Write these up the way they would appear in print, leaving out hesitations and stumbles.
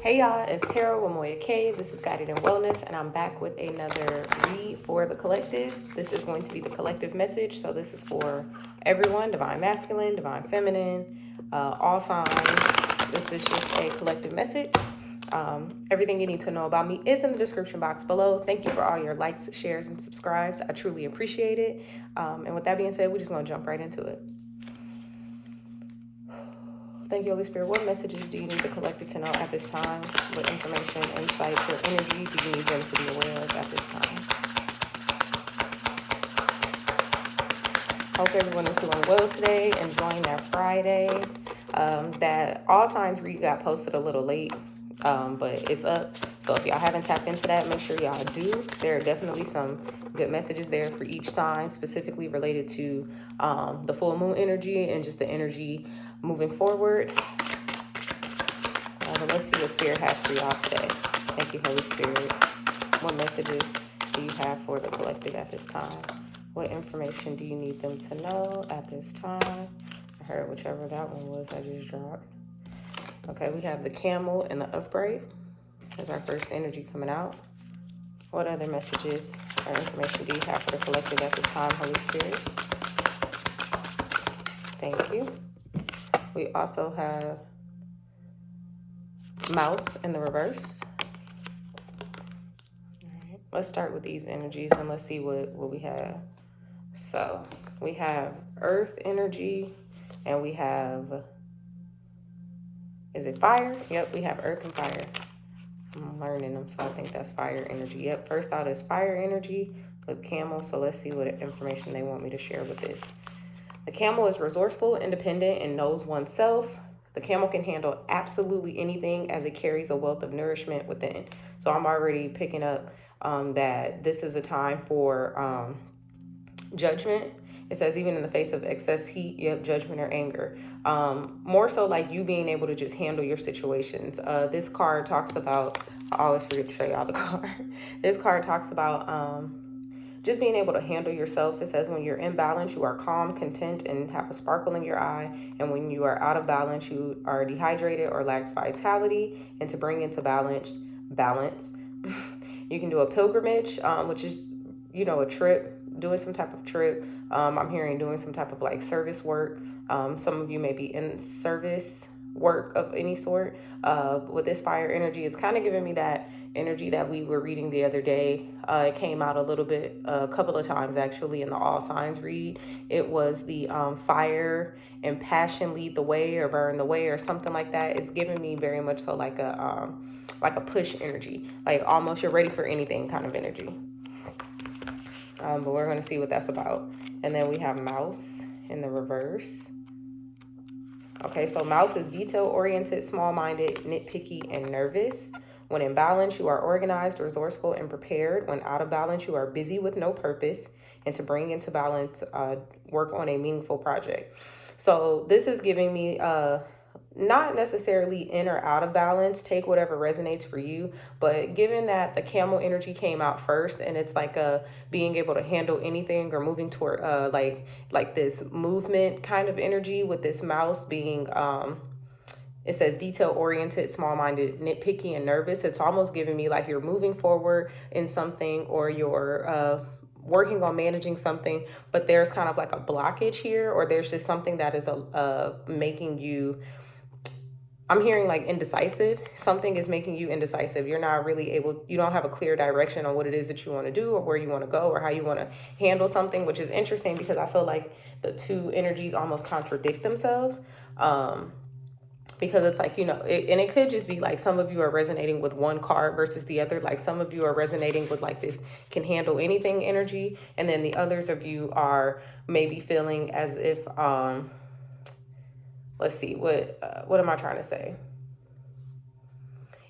Hey y'all, it's Tara with Moya K. This is Guided in Wellness, and I'm back with another read for the collective. This is going to be the collective message, so this is for everyone, divine masculine, divine feminine, all signs. This is just a collective message. Everything you need to know about me is in the description box below. Thank you for all your likes, shares, and subscribes. I truly appreciate it. And with that being said, we're just going to jump right into it. Thank you, Holy Spirit. What messages do you need the collective to know at this time? What information, insights, or energy do you need them to be aware of at this time? Hope everyone is doing well today, enjoying their Friday. That All Signs read got posted a little late, but it's up. So if y'all haven't tapped into that, make sure y'all do. There are definitely some good messages there for each sign, specifically related to the full moon energy and just the energy moving forward. But let's see what Spirit has for y'all today. Thank you, Holy Spirit. What messages do you have for the collective at this time? What information do you need them to know at this time? I heard whichever that one was I just dropped. Okay, we have the camel and the upright as our first energy coming out. What other messages or information do you have for the collective at this time, Holy Spirit? Thank you. We also have mouse in the reverse. All right, let's start with these energies and let's see what we have. So we have earth energy and we have, is it fire? Yep, we have earth and fire. I'm learning them, so I think that's fire energy. Yep, first out is fire energy with camel. So let's see what information they want me to share with this. The camel is resourceful, independent, and knows oneself. The camel can handle absolutely anything as it carries a wealth of nourishment within. So I'm already picking up that this is a time for judgment. It says even in the face of excess heat, you have judgment or anger. More so like you being able to just handle your situations. This card talks about, I always forget to show y'all the card. This card talks about just being able to handle yourself. It says when you're in balance, you are calm, content, and have a sparkle in your eye. And when you are out of balance, you are dehydrated or lacks vitality. And to bring into balance, you can do a pilgrimage, which is, a trip, doing some type of trip. I'm hearing doing some type of like service work. Some of you may be in service work of any sort. With this fire energy, it's kind of giving me that energy that we were reading the other day. It came out a couple of times actually in the All Signs read. It was the fire and passion lead the way or burn the way or something like that. It's giving me very much so like a push energy, like almost you're ready for anything kind of energy. But we're going to see what that's about. And then we have mouse in the reverse. Okay, so mouse is detail-oriented, small-minded, nitpicky, and nervous. When in balance, you are organized, resourceful, and prepared. When out of balance, you are busy with no purpose. And to bring into balance, work on a meaningful project. So this is giving me not necessarily in or out of balance. Take whatever resonates for you. But given that the camel energy came out first, and it's like being able to handle anything or moving toward like this movement kind of energy, with this mouse being it says detail-oriented, small-minded, nitpicky, and nervous. It's almost giving me like you're moving forward in something, or you're working on managing something, but there's kind of like a blockage here, or there's just something that is making you, I'm hearing like indecisive. Something is making you indecisive. You're not really you don't have a clear direction on what it is that you want to do or where you want to go or how you want to handle something, which is interesting because I feel like the two energies almost contradict themselves. Because it's like, and it could just be like some of you are resonating with one card versus the other. Like some of you are resonating with like this can handle anything energy. And then the others of you are maybe feeling as if, let's see, what am I trying to say?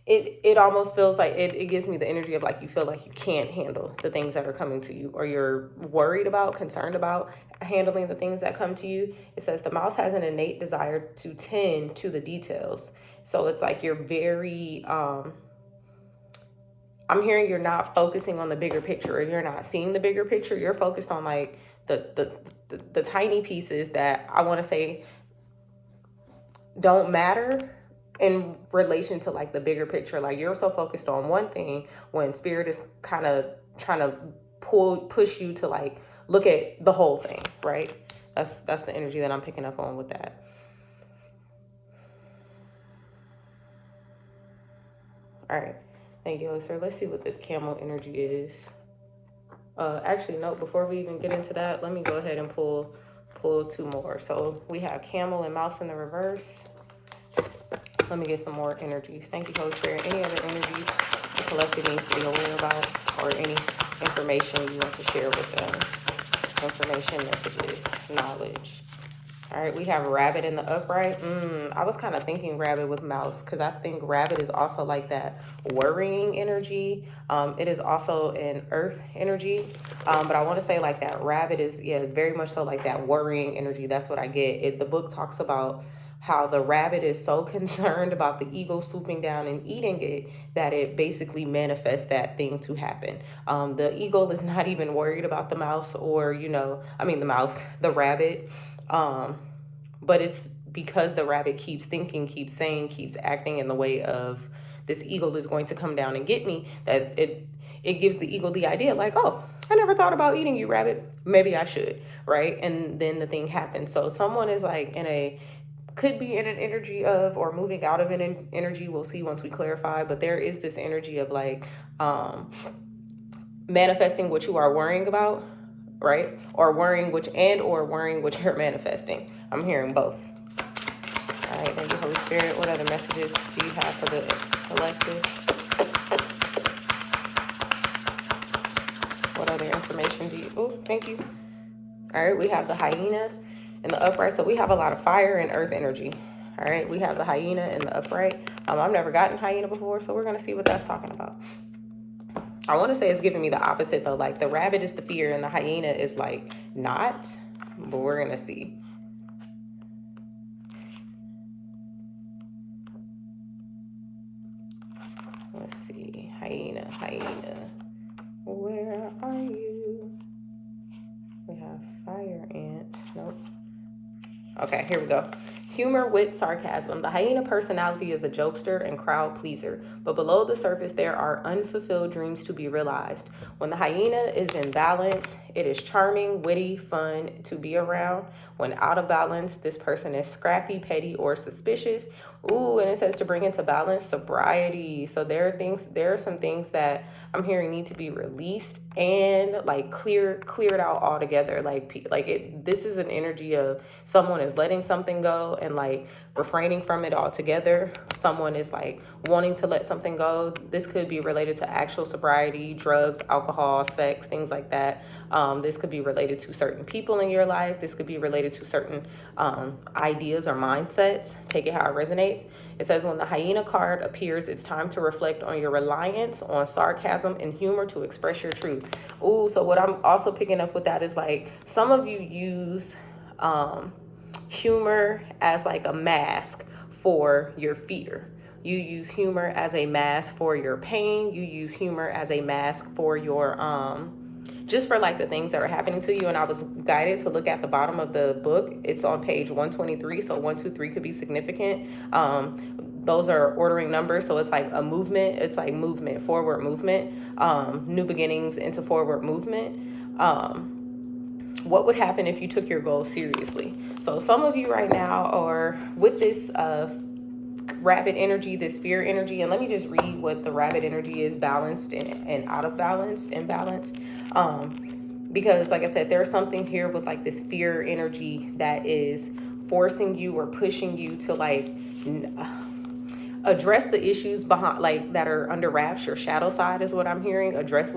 It almost feels like it gives me the energy of like you feel like you can't handle the things that are coming to you, or you're worried about, concerned about handling the things that come to you. It says the mouse has an innate desire to tend to the details. So it's like you're very, I'm hearing you're not focusing on the bigger picture, or you're not seeing the bigger picture. You're focused on like the tiny pieces that I want to say don't matter in relation to like the bigger picture. Like you're so focused on one thing when spirit is kind of trying to push you to like look at the whole thing, right? That's the energy that I'm picking up on with that. All right, thank you, sir. Let's see what this camel energy is. Actually, no, before we even get into that, let me go ahead and pull two more. So we have camel and mouse in the reverse. Let me get some more energies. Thank you, Holy Spirit. Any other energies the collective needs to be aware about, or any information you want to share with them? Information, messages, knowledge. All right, we have rabbit in the upright. I was kind of thinking rabbit with mouse because I think rabbit is also like that worrying energy. It is also an earth energy, but I want to say like that rabbit is, yeah, it's very much so like that worrying energy. That's what I get. The book talks about how the rabbit is so concerned about the eagle swooping down and eating it that it basically manifests that thing to happen. The eagle is not even worried about the mouse or, the rabbit. But it's because the rabbit keeps thinking, keeps saying, keeps acting in the way of this eagle is going to come down and get me, that it gives the eagle the idea like, oh, I never thought about eating you, rabbit. Maybe I should, right? And then the thing happens. So someone is like could be in an energy of, or moving out of an energy, we'll see once we clarify, but there is this energy of like manifesting what you are worrying about, right? Or worrying which you're manifesting. I'm hearing both. All right, thank you, Holy Spirit. What other messages do you have for the collective? What other information do you, oh, thank you. All right, we have the hyena in the upright. So we have a lot of fire and earth energy. All right, we have the hyena in the upright. I've never gotten hyena before, so we're gonna see what that's talking about. I want to say it's giving me the opposite though. Like the rabbit is the fear and the hyena is like not, but we're gonna see. Let's see, hyena, where are you? We have fire ant, nope. Okay, here we go. Humor, wit, sarcasm. The hyena personality is a jokester and crowd pleaser, but below the surface there are unfulfilled dreams to be realized. When the hyena is in balance, it is charming, witty, fun to be around. When out of balance, this person is scrappy, petty, or suspicious. Ooh, and it says to bring into balance sobriety. So there are some things that I'm hearing need to be released and like cleared out altogether. This is an energy of someone is letting something go and like refraining from it altogether. Someone is like wanting to let something go. This could be related to actual sobriety, drugs, alcohol, sex, things like that. This could be related to certain people in your life. This could be related to certain ideas or mindsets. Take it how it resonates. It says when the hyena card appears, it's time to reflect on your reliance on sarcasm and humor to express your truth. Ooh, so what I'm also picking up with that is like some of you use humor as like a mask for your fear. You use humor as a mask for your pain. You use humor as a mask for your just for like the things that are happening to you. And I was guided to look at the bottom of the book. It's on page 123. So 1, 2, 3 could be significant. Those are ordering numbers. So it's like a movement. It's like movement, forward movement, new beginnings into forward movement. What would happen if you took your goals seriously? So some of you right now are with this rabbit energy, this fear energy. And let me just read what the rabbit energy is: balanced and out of balance, imbalanced. Because like I said, there's something here with like this fear energy that is forcing you or pushing you to like address the issues behind, like that are under wraps. Your shadow side is what I'm hearing. Address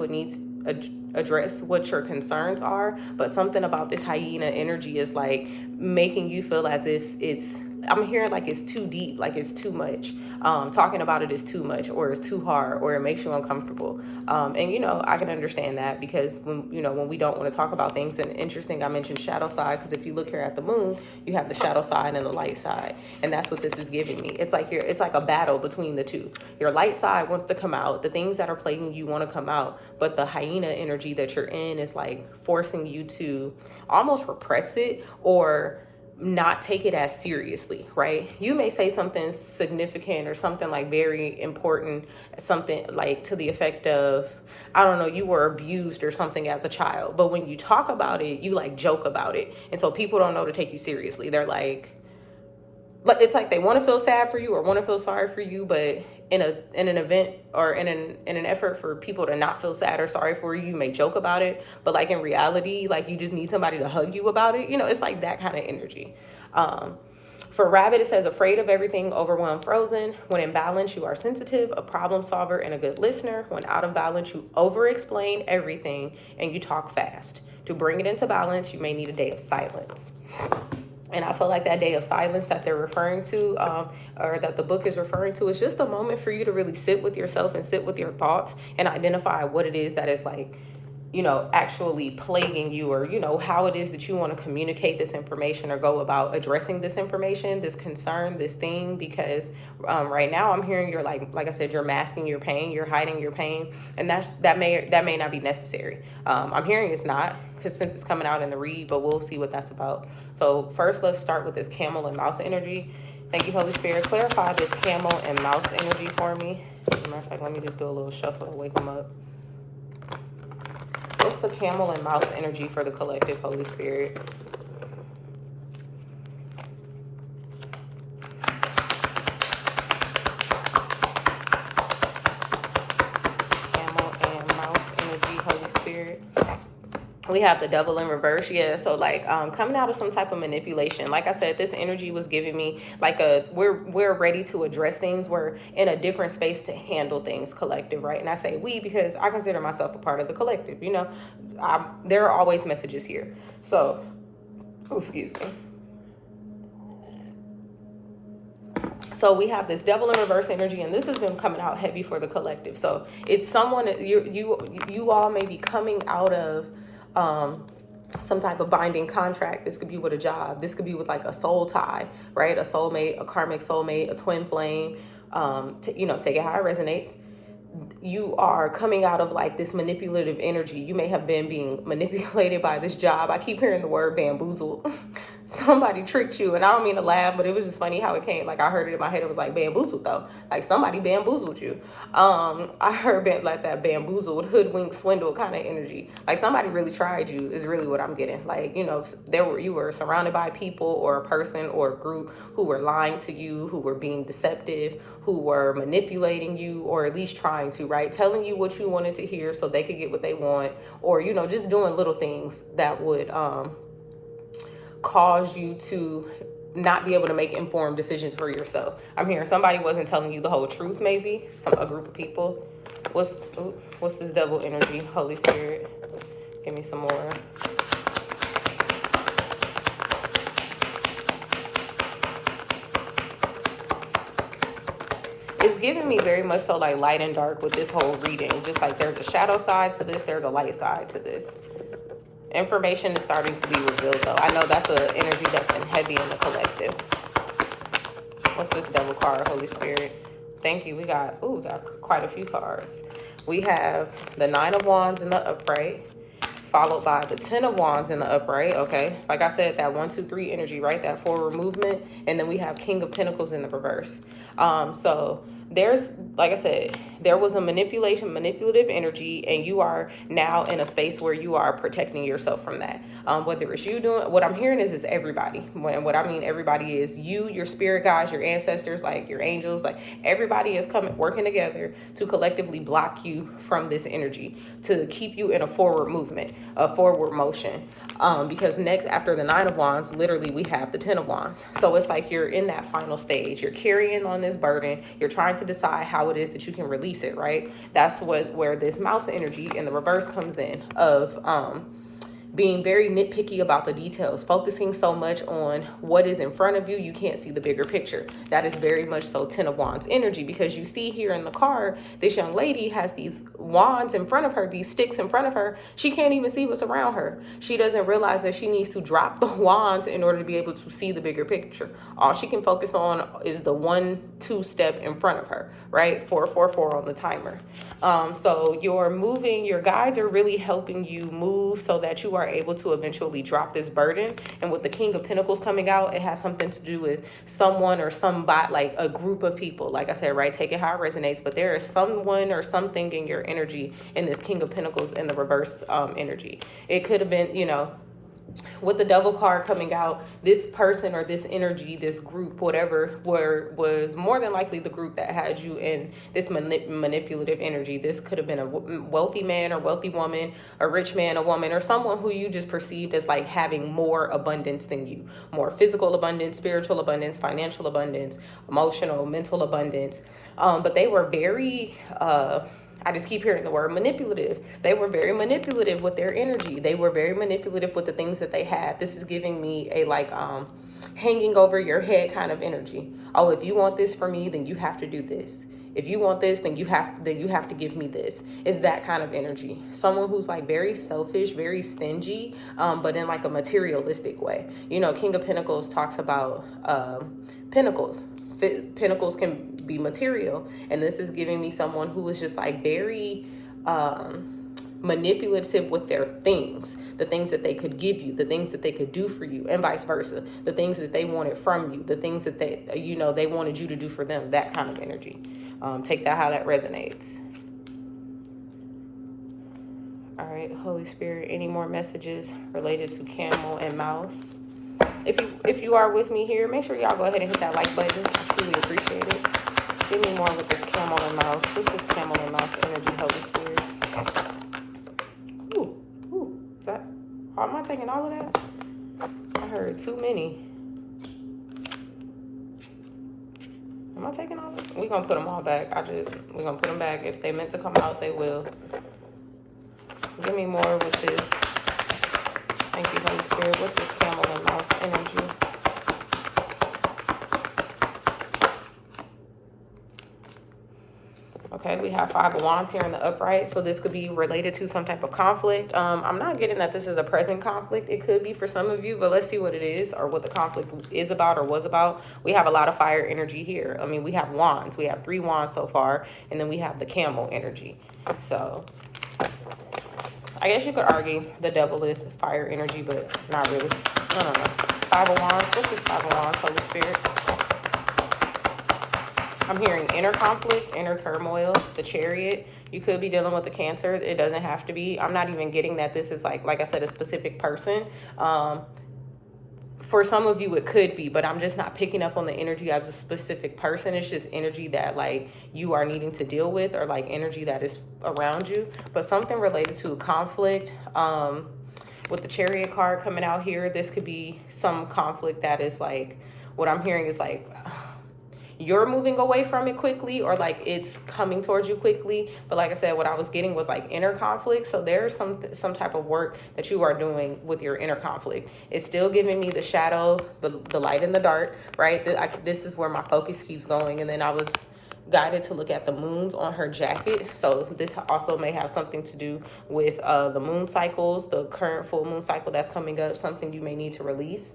what your concerns are. But something about this hyena energy is like making you feel as if I'm hearing like it's too deep, like it's too much. Talking about it is too much, or it's too hard, or it makes you uncomfortable. And I can understand that because when we don't want to talk about things. And interesting, I mentioned shadow side because if you look here at the moon, you have the shadow side and the light side, and that's what this is giving me. It's like a battle between the two. Your light side wants to come out. The things that are plaguing you want to come out, but the hyena energy that you're in is like forcing you to almost repress it or not take it as seriously, right? You may say something significant or something like very important, something like to the effect of, I don't know, you were abused or something as a child. But when you talk about it, you like joke about it. And so people don't know to take you seriously. They're like, it's like they want to feel sad for you or want to feel sorry for you, but in an event or in an effort for people to not feel sad or sorry for you, you may joke about it, but like in reality, like you just need somebody to hug you about it. It's like that kind of energy. For rabbit, it says afraid of everything, overwhelmed, frozen. When in balance, you are sensitive, a problem solver, and a good listener. When out of balance, you over-explain everything and you talk fast. To bring it into balance, you may need a day of silence. And I feel like that day of silence that they're referring to, or that the book is referring to, is just a moment for you to really sit with yourself and sit with your thoughts and identify what it is that is like, actually plaguing you, or, how it is that you want to communicate this information or go about addressing this information, this concern, this thing. Because right now I'm hearing you're like I said, you're masking your pain, you're hiding your pain, and that may not be necessary. I'm hearing it's not, because since it's coming out in the read, but we'll see what that's about. So first, let's start with this camel and mouse energy. Thank you, Holy Spirit. Clarify this camel and mouse energy for me. As a matter of fact, let me just do a little shuffle to wake them up. What's the camel and mouse energy for the collective, Holy Spirit? Camel and mouse energy, Holy Spirit. We have the devil in reverse. Yeah, so like coming out of some type of manipulation. Like I said, this energy was giving me like we're ready to address things. We're in a different space to handle things, collective, right? And I say we because I consider myself a part of the collective. There are always messages here. So, excuse me. So we have this devil in reverse energy, and this has been coming out heavy for the collective. So it's someone that you all may be coming out of some type of binding contract. This could be with a job. This could be with like a soul tie, right? A soulmate, a karmic soulmate, a twin flame. Take it how it resonates. You are coming out of like this manipulative energy. You may have been being manipulated by this job. I keep hearing the word bamboozled. Somebody tricked you, and I don't mean to laugh, but it was just funny how it came. Like I heard it in my head. It was like bamboozled though. Like somebody bamboozled you. I heard like that bamboozled, hoodwink, swindle kind of energy. Like somebody really tried you is really what I'm getting. Like you were surrounded by people or a person or a group who were lying to you, who were being deceptive, who were manipulating you, or at least trying to, right? Telling you what you wanted to hear so they could get what they want, or just doing little things that would cause you to not be able to make informed decisions for yourself. I'm hearing somebody wasn't telling you the whole truth, maybe a group of people. What's this devil energy, Holy Spirit? Give me some more. It's giving me very much so like light and dark with this whole reading. Just like there's a shadow side to this, there's a light side to this. Information is starting to be revealed, though. I know that's an energy that's been heavy in the collective. What's this devil card, Holy Spirit? Thank you. We got quite a few cards. We have the 9 of Wands in the upright, followed by the 10 of Wands in the upright, okay? Like I said, that 1, 2, 3 energy, right? That forward movement. And then we have King of Pentacles in the reverse. So there's, like I said, there was a manipulative energy, and you are now in a space where you are protecting yourself from that. Whether it's you doing, what I'm hearing is everybody. What I mean everybody is you, your spirit guides, your ancestors, like your angels, like everybody is working together to collectively block you from this energy, to keep you in a forward movement, a forward motion. Because next, after the 9 of Wands, literally we have the 10 of Wands. So it's like you're in that final stage. You're carrying on this burden. You're trying to decide how it is that you can release it, right? That's where this mouse energy in the reverse comes in, of being very nitpicky about the details, focusing so much on what is in front of you, you can't see the bigger picture. That is very much so 10 of Wands energy, because you see here in the card, this young lady has these wands in front of her, these sticks in front of her. She can't even see what's around her. She doesn't realize that she needs to drop the wands in order to be able to see the bigger picture. All she can focus on is the 1, 2 step in front of her, right? 4, 4, 4 on the timer. So you're moving, your guides are really helping you move so that you are able to eventually drop this burden. And with the King of Pentacles coming out, it has something to do with someone or somebody, like a group of people. Like I said, right? Take it how it resonates. But there is someone or something in your energy in this King of Pentacles in the reverse energy. It could have been, with the Devil card coming out, this person or this energy, this group, whatever, was more than likely the group that had you in this manipulative energy. This could have been a wealthy man or wealthy woman, a rich man, a woman, or someone who you just perceived as like having more abundance than you, more physical abundance, spiritual abundance, financial abundance, emotional, mental abundance. But they were very I just keep hearing the word manipulative. They were very manipulative with their energy. They were very manipulative with the things that they had. This is giving me a hanging over your head kind of energy. Oh, if you want this for me, then you have to do this. If you want this, then you have to give me this. It's that kind of energy. Someone who's like very selfish, very stingy, but in like a materialistic way. King of Pentacles talks about pentacles. Pentacles can be material, and this is giving me someone who is just like very manipulative with their things, the things that they could give you, the things that they could do for you, and vice versa, the things that they wanted from you, the things that they wanted you to do for them. That kind of energy. Take that how that resonates. All right, Holy Spirit, any more messages related to camel and mouse? If you are with me here, make sure y'all go ahead and hit that like button. I truly appreciate it. Give me more with this camel and mouse. This is camel and mouse energy, Holy Spirit. Ooh, is that? Am I taking all of that? I heard too many. Am I taking all of it? We're gonna put them all back. We're gonna put them back. If they meant to come out, they will. Give me more with this. Thank you, Holy Spirit. What's this camel and mouse energy? Okay, we have 5 of Wands here in the upright. So this could be related to some type of conflict. I'm not getting that this is a present conflict. It could be for some of you, but let's see what it is or what the conflict is about or was about. We have a lot of fire energy here. I mean, we have wands. We have 3 wands so far. And then we have the camel energy. So I guess you could argue the devil is fire energy, but not really. I don't know. 5 of Wands. What's this 5 of Wands, Holy Spirit? I'm hearing inner conflict, inner turmoil, the Chariot. You could be dealing with the Cancer. It doesn't have to be. I'm not even getting that this is like I said, a specific person. For some of you, it could be, but I'm just not picking up on the energy as a specific person. It's just energy that like you are needing to deal with, or like energy that is around you. But something related to conflict, with the Chariot card coming out here, this could be some conflict that is like, what I'm hearing is like, you're moving away from it quickly, or like it's coming towards you quickly. But like I said, what I was getting was like inner conflict. So there's some type of work that you are doing with your inner conflict. It's still giving me the shadow, the light and the dark, right? This is where my focus keeps going. And then I was guided to look at the moons on her jacket. So this also may have something to do with the moon cycles, the current full moon cycle that's coming up, something you may need to release.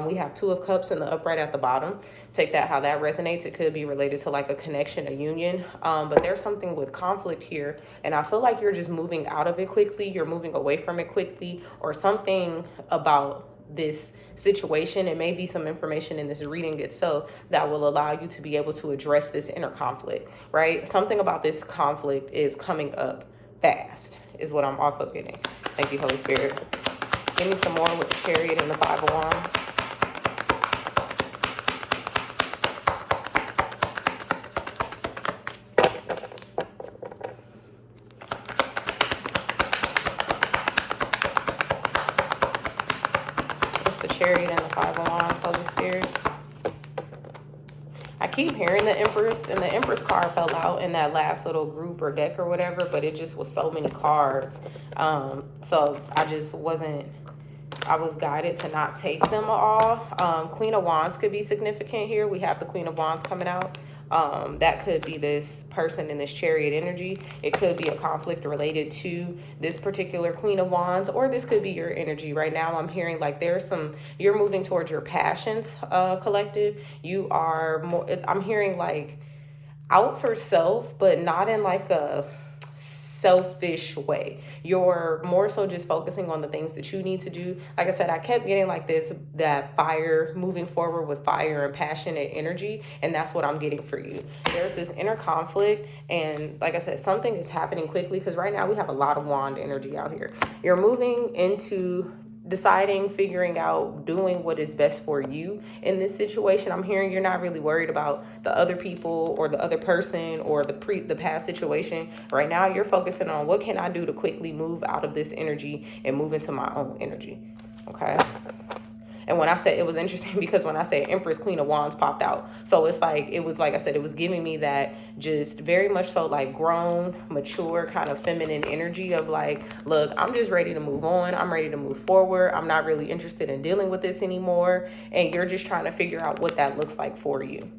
We have 2 of Cups in the upright at the bottom. Take that how that resonates. It could be related to like a connection, a union. But there's something with conflict here. And I feel like you're just moving out of it quickly. You're moving away from it quickly, or something about this situation. It may be some information in this reading itself that will allow you to be able to address this inner conflict, right? Something about this conflict is coming up fast is what I'm also getting. Thank you, Holy Spirit. Give me some more with the Chariot and the 5 of Wands. Chariot and the 5 of Wands, Holy Spirit. I keep hearing the Empress, and the Empress card fell out in that last little group or deck or whatever, but it just was so many cards. So I was guided to not take them all. Queen of Wands could be significant here. We have the Queen of Wands coming out. That could be this person in this Chariot energy. It could be a conflict related to this particular Queen of Wands, or this could be your energy. Right now I'm hearing like you're moving towards your passions, collective. You are more, I'm hearing like out for self, but not in like a selfish way. You're more so just focusing on the things that you need to do. Like I said, I kept getting like that fire, moving forward with fire and passionate energy, and that's what I'm getting for you. There's this inner conflict, and like I said, something is happening quickly, because right now we have a lot of wand energy out here. You're moving into deciding, figuring out, doing what is best for you in this situation. I'm hearing you're not really worried about the other people or the other person or the past situation. Right now you're focusing on, what can I do to quickly move out of this energy and move into my own energy. Okay. And when I said, it was interesting because when I said Empress, Queen of Wands popped out. So it's like, it was like I said, it was giving me that just very much so like grown, mature, kind of feminine energy of like, look, I'm just ready to move on. I'm ready to move forward. I'm not really interested in dealing with this anymore. And you're just trying to figure out what that looks like for you.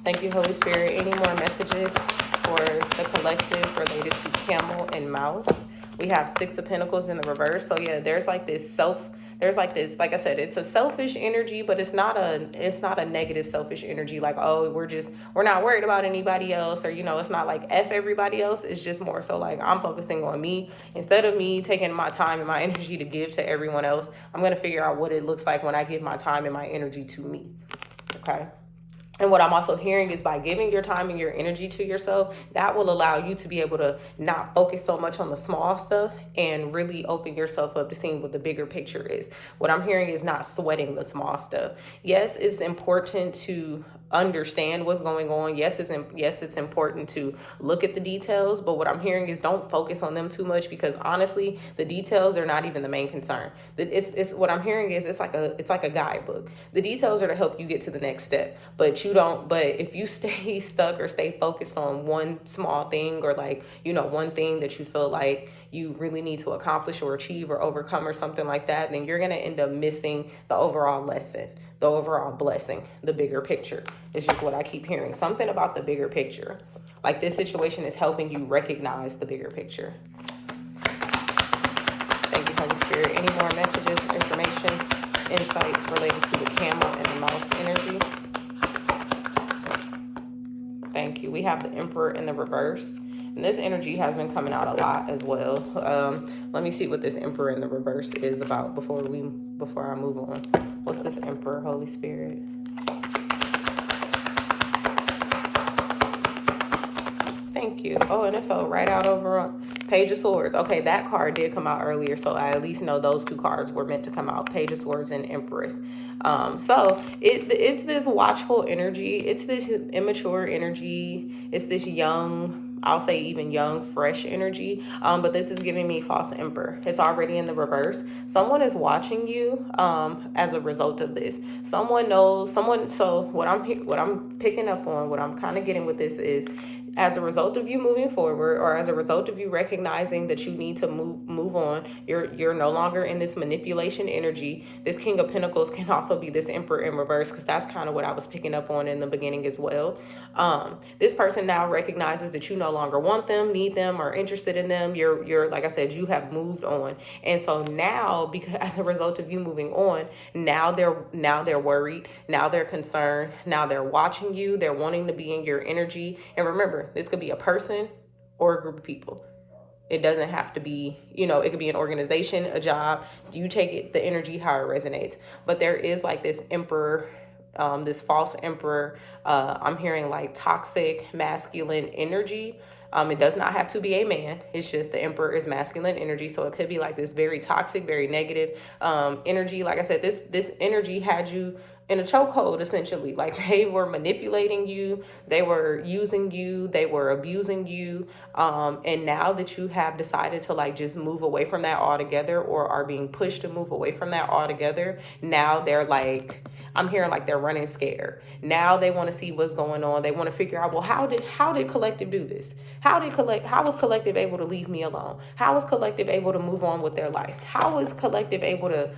Thank you, Holy Spirit. Any more messages for the collective related to Camel and Mouse? We have Six of Pentacles in the reverse. So yeah, there's like this, like I said, it's a selfish energy, but it's not a negative selfish energy. Like, oh, we're not worried about anybody else, or, it's not like F everybody else. It's just more so like, I'm focusing on me. Instead of me taking my time and my energy to give to everyone else, I'm going to figure out what it looks like when I give my time and my energy to me. Okay. And what I'm also hearing is, by giving your time and your energy to yourself, that will allow you to be able to not focus so much on the small stuff and really open yourself up to seeing what the bigger picture is. What I'm hearing is not sweating the small stuff. Yes, it's important to understand what's going on. Yes, it's important to look at the details, but what I'm hearing is, don't focus on them too much, because honestly, the details are not even the main concern. It's what I'm hearing is, it's like a guidebook. The details are to help you get to the next step, but if you stay stuck or stay focused on one small thing, or like, one thing that you feel like you really need to accomplish or achieve or overcome or something like that, then you're going to end up missing the overall lesson, the overall blessing, the bigger picture. It's just what I keep hearing. Something about the bigger picture. Like, this situation is helping you recognize the bigger picture. Thank you, Holy Spirit. Any more messages, information, insights related to the Camel and the Mouse energy? Thank you. We have the Emperor in the reverse. And this energy has been coming out a lot as well. Let me see what this Emperor in the reverse is about before I move on. What's this Emperor, Holy Spirit? Thank you. Oh, and it fell right out over on Page of Swords. Okay, that card did come out earlier, so I at least know those two cards were meant to come out. Page of Swords and Empress. So it's this watchful energy. It's this immature energy. It's this young, I'll say even young, fresh energy. But this is giving me false Emperor. It's already in the reverse. Someone is watching you as a result of this. So what I'm picking up on, what I'm kind of getting with this is, as a result of you moving forward, or as a result of you recognizing that you need to move on, you're no longer in this manipulation energy. This King of Pentacles can also be this Emperor in reverse, because that's kind of what I was picking up on in the beginning as well. This person now recognizes that you no longer want them, need them, or interested in them. You're like I said, you have moved on. And so now, because as a result of you moving on, now they're worried, now they're concerned, now they're watching you, they're wanting to be in your energy. And remember, this could be a person or a group of people. It doesn't have to be, it could be an organization, a job. You take it, the energy, how it resonates. But there is like this Emperor, this false Emperor. I'm hearing like toxic masculine energy. It does not have to be a man. It's just the Emperor is masculine energy. So it could be like this very toxic, very negative energy. Like I said, this energy had you in a chokehold, essentially. Like, they were manipulating you, they were using you, they were abusing you. And now that you have decided to like just move away from that altogether, or are being pushed to move away from that altogether, now they're like, I'm hearing like they're running scared. Now they want to see what's going on. They want to figure out, well, how did Collective do this? How was Collective able to leave me alone? How was Collective able to move on with their life? How was Collective able to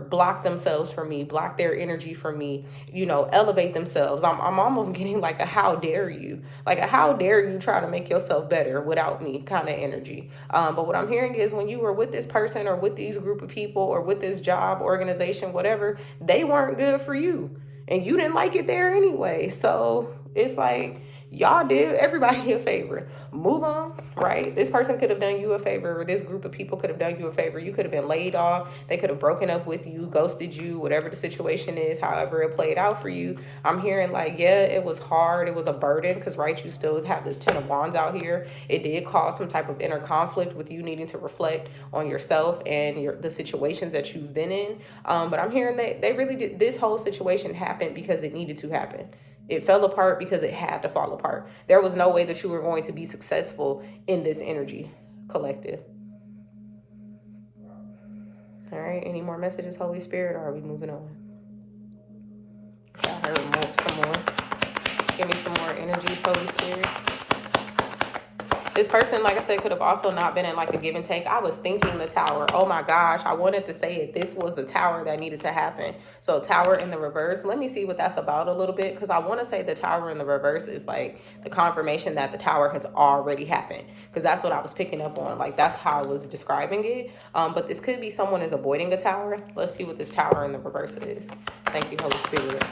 block themselves from me, block their energy from me, elevate themselves? I'm almost getting like a how dare you? Like a how dare you try to make yourself better without me kind of energy. But what I'm hearing is, when you were with this person or with these group of people or with this job, organization, whatever, they weren't good for you. And you didn't like it there anyway. So it's like, Y'all did everybody a favor. Move on, right? This person could have done you a favor, or this group of people could have done you a favor. You could have been laid off. They could have broken up with you, ghosted you, whatever the situation is, however it played out for you. I'm hearing like, yeah, it was hard. It was a burden because, right, you still have this 10 of wands out here. It did cause some type of inner conflict with you needing to reflect on yourself and the situations that you've been in. But I'm hearing that they really did. This whole situation happened because it needed to happen. It fell apart because it had to fall apart. There was no way that you were going to be successful in this energy, collective. All right, any more messages, Holy Spirit, or are we moving on? I heard some more. Give me some more energies, Holy Spirit. This person, like I said, could have also not been in like a give and take. I was thinking the tower. Oh my gosh, I wanted to say it. This was the tower that needed to happen. So tower in the reverse. Let me see what that's about a little bit, because I want to say the tower in the reverse is like the confirmation that the tower has already happened, because that's what I was picking up on. Like that's how I was describing it. But this could be someone is avoiding a tower. Let's see what this tower in the reverse is. Thank you, Holy Spirit.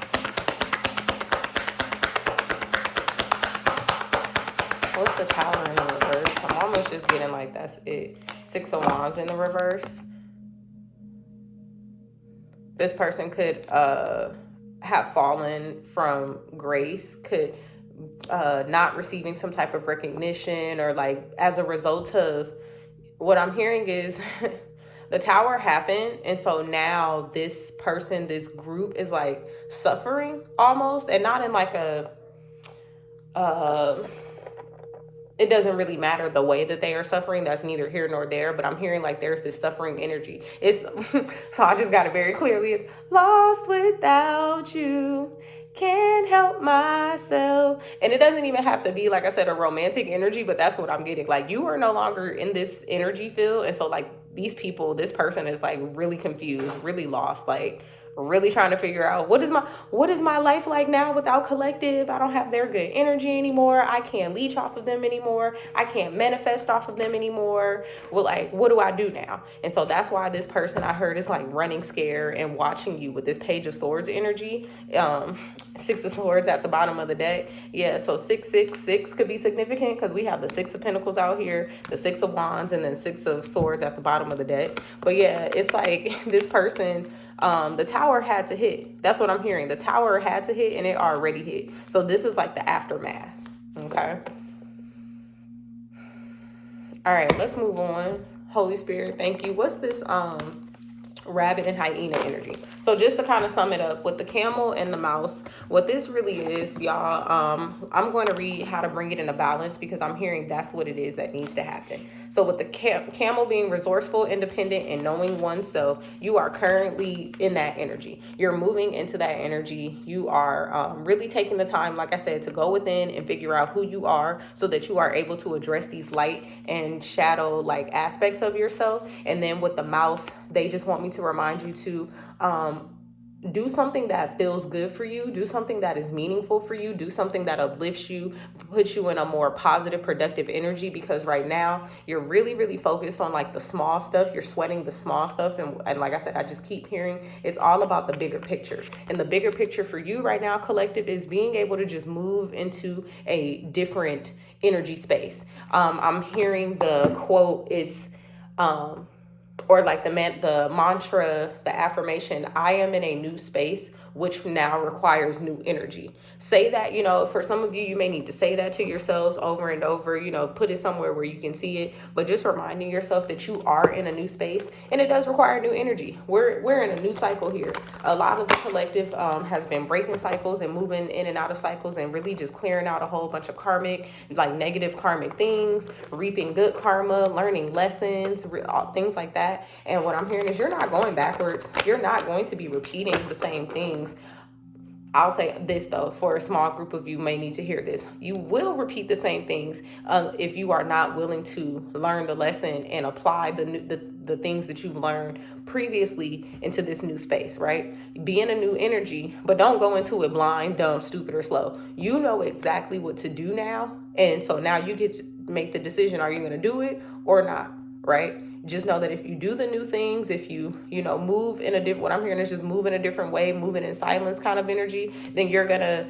What's the tower in the reverse? I'm almost just getting like that's it. 6 of Wands in the reverse. This person could have fallen from grace, could not receiving some type of recognition, or like as a result of what I'm hearing is the tower happened. And so now this person, this group is like suffering almost, and not in like a, it doesn't really matter the way that they are suffering. That's neither here nor there. But I'm hearing like there's this suffering energy. It's so I just got it very clearly. It's lost without you. Can't help myself. And it doesn't even have to be, like I said, a romantic energy, but that's what I'm getting. Like you are no longer in this energy field. And so like these people, this person is like really confused, really lost, like really trying to figure out what is my life like now without collective. I don't have their good energy anymore. I can't leech off of them anymore. I can't manifest off of them anymore. Well, like, what do I do now? And so that's why this person I heard is like running scared and watching you with this Page of Swords energy. 6 of Swords at the bottom of the deck. Yeah, so 666 could be significant because we have the 6 of Pentacles out here, the 6 of Wands, and then 6 of Swords at the bottom of the deck. But yeah, it's like this person, the tower had to hit. That's what I'm hearing. The tower had to hit, and it already hit. So this is like the aftermath. Okay. All right, let's move on. Holy Spirit, thank you. What's this rabbit and hyena energy? So just to kind of sum it up, with the camel and the mouse, what this really is, y'all, I'm going to read how to bring it into balance, because I'm hearing that's what it is that needs to happen. So with the camel being resourceful, independent, and knowing oneself, you are currently in that energy. You're moving into that energy. You are really taking the time, like I said, to go within and figure out who you are, so that you are able to address these light and shadow like aspects of yourself. And then with the mouse, they just want me to remind you to do something that feels good for you, do something that is meaningful for you, do something that uplifts you, puts you in a more positive, productive energy, because right now you're really, really focused on like the small stuff. You're sweating the small stuff. And like I said, I just keep hearing it's all about the bigger picture. And the bigger picture for you right now, collective, is being able to just move into a different energy space. I'm hearing the quote is, or like the mantra, the affirmation, I am in a new space, which now requires new energy. Say that, for some of you, you may need to say that to yourselves over and over, put it somewhere where you can see it, but just reminding yourself that you are in a new space, and it does require new energy. We're in a new cycle here. A lot of the collective has been breaking cycles and moving in and out of cycles, and really just clearing out a whole bunch of karmic, like negative karmic things, reaping good karma, learning lessons, things like that. And what I'm hearing is you're not going backwards. You're not going to be repeating the same things. I'll say this though, for a small group of you may need to hear this. You will repeat the same things if you are not willing to learn the lesson and apply the things that you've learned previously into this new space, right? Be in a new energy, but don't go into it blind, dumb, stupid, or slow. You know exactly what to do now. And so now you get to make the decision. Are you going to do it or not? Right? just know that if you do the new things, if you move in a different, what I'm hearing is just move in a different way, moving in silence kind of energy, then you're gonna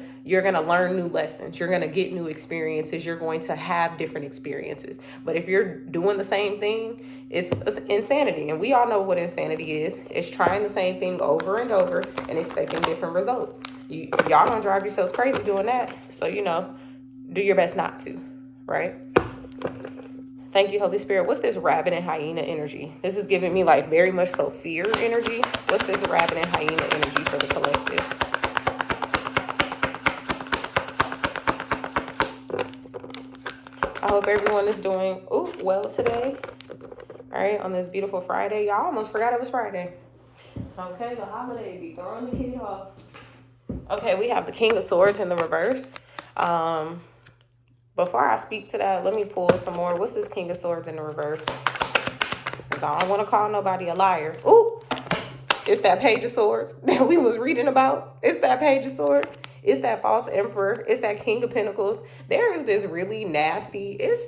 learn new lessons. You're gonna get new experiences. You're going to have different experiences. But if you're doing the same thing, it's insanity. And we all know what insanity is. It's trying the same thing over and over and expecting different results. Y'all gonna drive yourselves crazy doing that. So, do your best not to, right? Thank you, Holy Spirit. What's this rabbit and hyena energy? This is giving me like very much so fear energy. What's this rabbit and hyena energy for the collective? I hope everyone is doing well today. All right, on this beautiful Friday. Y'all almost forgot it was Friday. Okay, the holiday be throwing the kid off. Okay, we have the King of Swords in the reverse. Before I speak to that, let me pull some more. What's this King of Swords in the reverse? Because I don't want to call nobody a liar. Ooh, it's that Page of Swords that we was reading about. It's that Page of Swords. It's that false emperor. It's that King of Pentacles. There is this really nasty, it's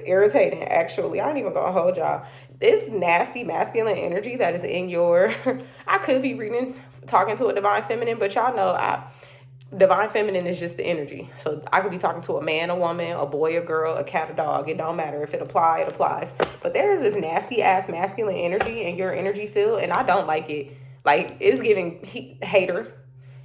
irritating, actually. I ain't even gonna hold y'all. This nasty masculine energy that is in your, I could be talking to a divine feminine, but y'all know divine feminine is just the energy. So I could be talking to a man, a woman, a boy, a girl, a cat, a dog. It don't matter. If it applies, it applies. But there is this nasty ass masculine energy in your energy field, and I don't like it. Like, it's giving hater.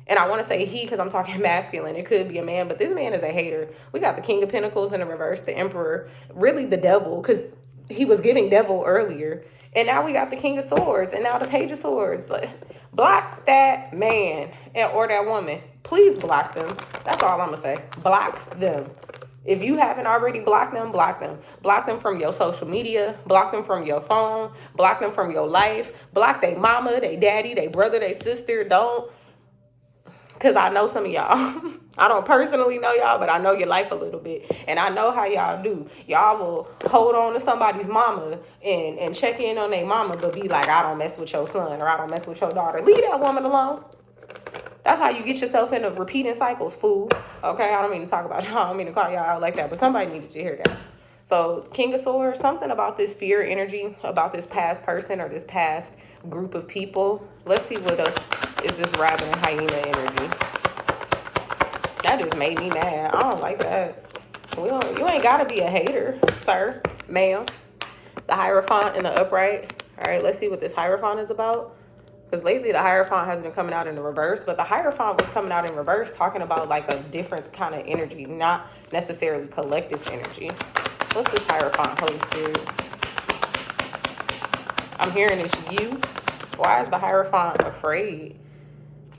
And I want to say he because I'm talking masculine. It could be a man, but this man is a hater. We got the King of Pentacles in the reverse, the Emperor, really the devil, because he was giving devil earlier. And now we got the King of Swords and now the Page of Swords. Like, block that man or that woman. Please block them. That's all I'm going to say. Block them. If you haven't already blocked them, block them. Block them from your social media. Block them from your phone. Block them from your life. Block their mama, their daddy, their brother, their sister. Don't. Because I know some of y'all. I don't personally know y'all, but I know your life a little bit. And I know how y'all do. Y'all will hold on to somebody's mama and check in on their mama, but be like, I don't mess with your son or I don't mess with your daughter. Leave that woman alone. That's how you get yourself into repeating cycles, fool. Okay, I don't mean to talk about y'all. I don't mean to call y'all out like that, but somebody needed to hear that. So, King of Swords, something about this fear energy, about this past person or this past group of people. Let's see what else is this rabbit and hyena energy. That just made me mad. I don't like that. You ain't got to be a hater, sir, ma'am. The Hierophant in the upright. All right, let's see what this Hierophant is about. Because lately the Hierophant has been coming out in the reverse, but the Hierophant was coming out in reverse talking about like a different kind of energy, not necessarily collective energy. What's this Hierophant, Holy Spirit? I'm hearing it's you. Why is the Hierophant afraid?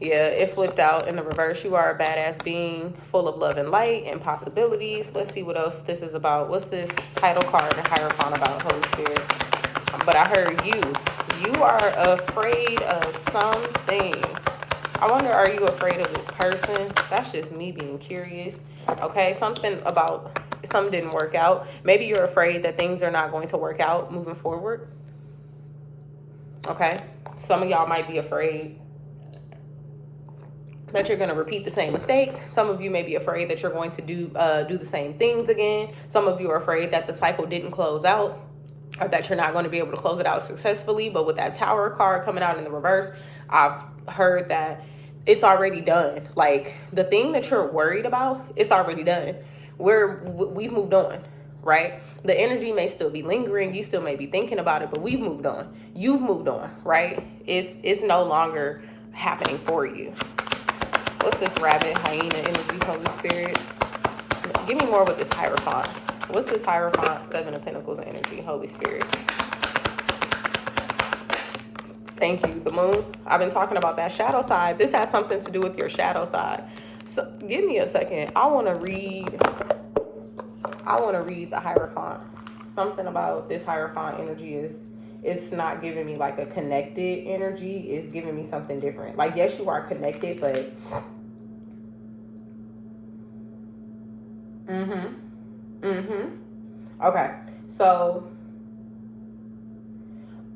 Yeah, it flipped out in the reverse. You are a badass being full of love and light and possibilities. Let's see what else this is about. What's this title card and Hierophant about, Holy Spirit? But I heard you. You are afraid of something. I wonder, are you afraid of this person? That's just me being curious. Okay, something didn't work out. Maybe you're afraid that things are not going to work out moving forward. Okay, some of y'all might be afraid that you're going to repeat the same mistakes. Some of you may be afraid that you're going to do the same things again. Some of you are afraid that the cycle didn't close out, or that you're not going to be able to close it out successfully. But with that Tower card coming out in the reverse, I've heard that it's already done. Like, the thing that you're worried about, it's already done. We've moved on, right? The energy may still be lingering. You still may be thinking about it, but we've moved on. You've moved on, right? It's no longer happening for you. What's this rabbit, hyena energy, Holy Spirit? Give me more with this Hierophant. What's this Hierophant, Seven of Pentacles energy, Holy Spirit? Thank you, the Moon. I've been talking about that shadow side. This has something to do with your shadow side. So give me a second. I want to read the Hierophant. Something about this Hierophant energy it's not giving me like a connected energy. It's giving me something different. Like, yes, you are connected, but okay, so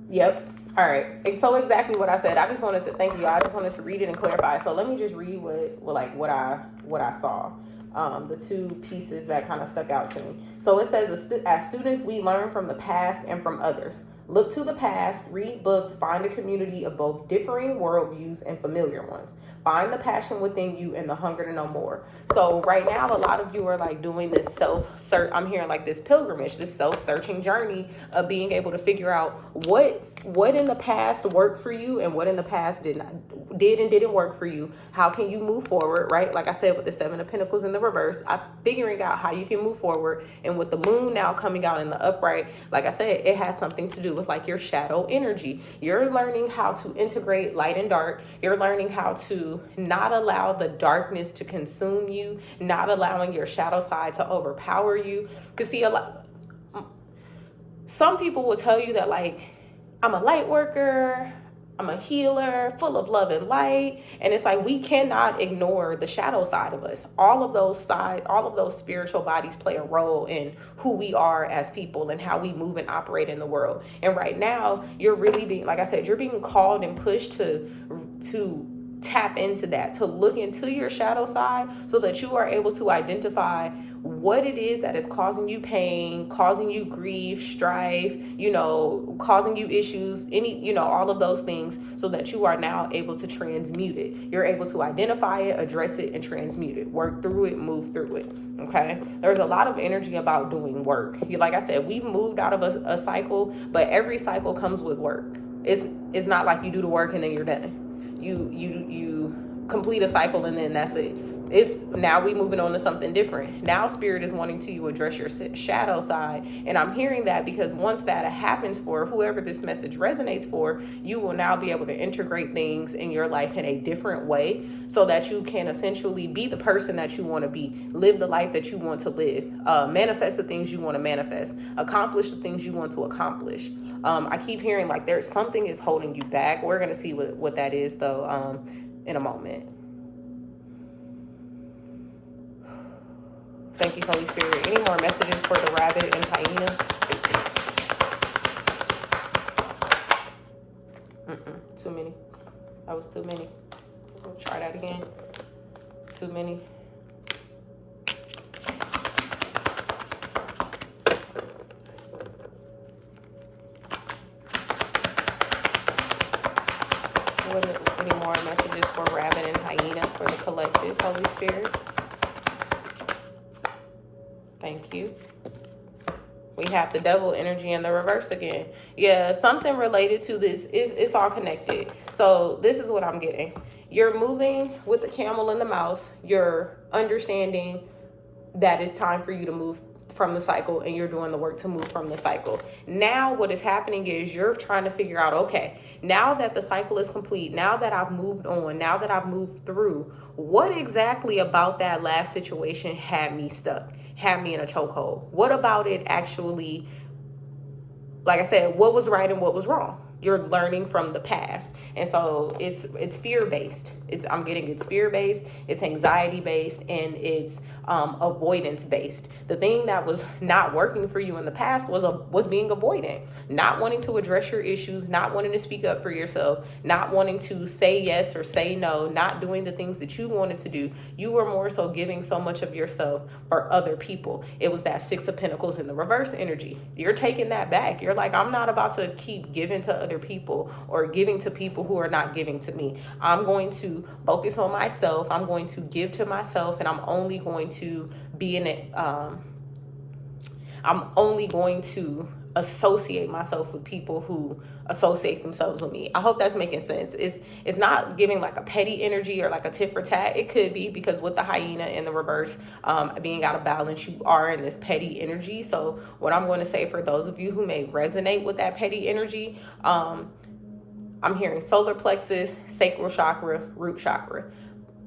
yep. All right, so exactly what I said. I just wanted to thank you. I just wanted to read it and clarify. So let me just read what I saw. the two pieces that kind of stuck out to me. So it says, as students, we learn from the past and from others. Look to the past, read books, find a community of both differing worldviews and familiar ones. Find the passion within you and the hunger to know more. So right now, a lot of you are like doing this self-search. I'm hearing like this pilgrimage, this self-searching journey of being able to figure out what in the past worked for you and what in the past did and didn't work for you. How can you move forward, right? Like I said, with the Seven of Pentacles in the reverse, I'm figuring out how you can move forward. And with the moon now coming out in the upright, like I said, it has something to do with like your shadow energy. You're learning how to integrate light and dark. You're learning how to not allow the darkness to consume you, not allowing your shadow side to overpower you. Because see, some people will tell you that like, I'm a light worker, I'm a healer, full of love and light. And it's like, we cannot ignore the shadow side of us. All of those spiritual bodies play a role in who we are as people and how we move and operate in the world. And right now, you're really being, like I said, you're being called and pushed to tap into that, to look into your shadow side so that you are able to identify what it is that is causing you pain, causing you grief, strife, causing you issues, all of those things, so that you are now able to transmute it. You're able to identify it, address it, and transmute it. Work through it, move through it. Okay? There's a lot of energy about doing work. Like I said, we've moved out of a cycle, but every cycle comes with work. It's not like you do the work and then you're done. You complete a cycle and then that's it. It's now we moving on to something different. Now spirit is wanting to address your shadow side. And I'm hearing that because once that happens for whoever this message resonates for, you will now be able to integrate things in your life in a different way so that you can essentially be the person that you want to be, live the life that you want to live, manifest the things you want to manifest, accomplish the things you want to accomplish. I keep hearing like there's something is holding you back. We're going to see what that is though in a moment. Thank you, Holy Spirit. Any more messages for the rabbit and hyena? Too many. That was too many. We'll try that again. Too many. Any more messages for rabbit and hyena for the collective, Holy Spirit? Thank you. We have the devil energy in the reverse again. Yeah, something related to this. It's all connected. So this is what I'm getting. You're moving with the camel and the mouse. You're understanding that it's time for you to move from the cycle, and you're doing the work to move from the cycle. Now what is happening is you're trying to figure out, okay, now that the cycle is complete, now that I've moved on, now that I've moved through, what exactly about that last situation had me stuck, had me in a chokehold? What about it actually, like I said, what was right and what was wrong? You're learning from the past. And so it's fear-based. I'm getting it's fear-based, it's anxiety-based, and it's avoidance-based. The thing that was not working for you in the past was being avoidant, not wanting to address your issues, not wanting to speak up for yourself, not wanting to say yes or say no, not doing the things that you wanted to do. You were more so giving so much of yourself for other people. It was that Six of Pentacles in the reverse energy. You're taking that back. You're like, I'm not about to keep giving to other people or giving to people who are not giving to me. I'm going to focus on myself. I'm going to give to myself, and I'm only going to be in it. I'm only going to associate myself with people who associate themselves with me. I hope that's making sense. It's not giving like a petty energy or like a tit for tat. It could be because with the hyena in the reverse, being out of balance, you are in this petty energy. So what I'm going to say for those of you who may resonate with that petty energy, I'm hearing solar plexus, sacral chakra, root chakra.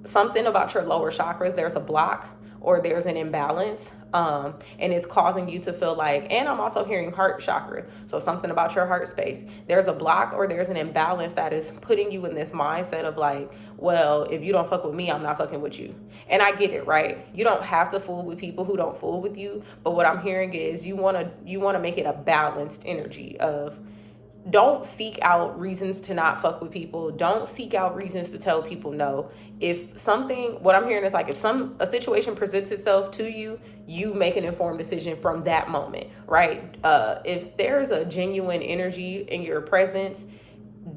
Something about your lower chakras, there's a block or there's an imbalance, and it's causing you to feel like, and I'm also hearing heart chakra, so something about your heart space. There's a block or there's an imbalance that is putting you in this mindset of like, well, if you don't fuck with me, I'm not fucking with you. And I get it, right? You don't have to fool with people who don't fool with you, but what I'm hearing is you want to make it a balanced energy of, don't seek out reasons to not fuck with people. Don't seek out reasons to tell people no. If something, what I'm hearing is like, if a situation presents itself to you, you make an informed decision from that moment, right? If there's a genuine energy in your presence,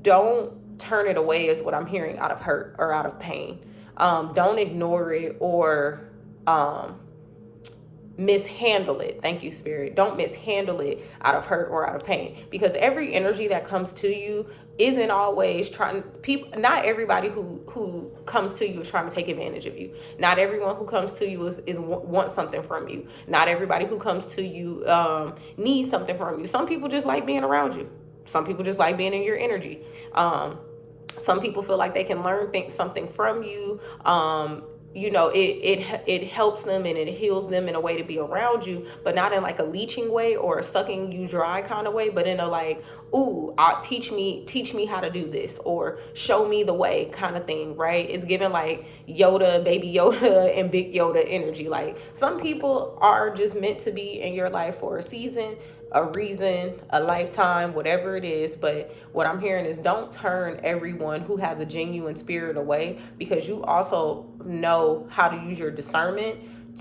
don't turn it away, is what I'm hearing, out of hurt or out of pain. Don't ignore it or mishandle it. Thank you, Spirit. Don't mishandle it out of hurt or out of pain, because every energy that comes to you isn't always not everybody who comes to you is trying to take advantage of you. Not everyone who comes to you is wants something from you. Not everybody who comes to you needs something from you. Some people just like being around you. Some people just like being in your energy. Some people feel like they can learn something from you. It helps them and it heals them in a way to be around you, but not in like a leeching way or a sucking you dry kind of way, but in a like, ooh, teach me how to do this, or show me the way kind of thing, right? It's given like Yoda, baby Yoda, and big Yoda energy. Like, some people are just meant to be in your life for a season, a reason, a lifetime, whatever it is. But what I'm hearing is, don't turn everyone who has a genuine spirit away, because you also know how to use your discernment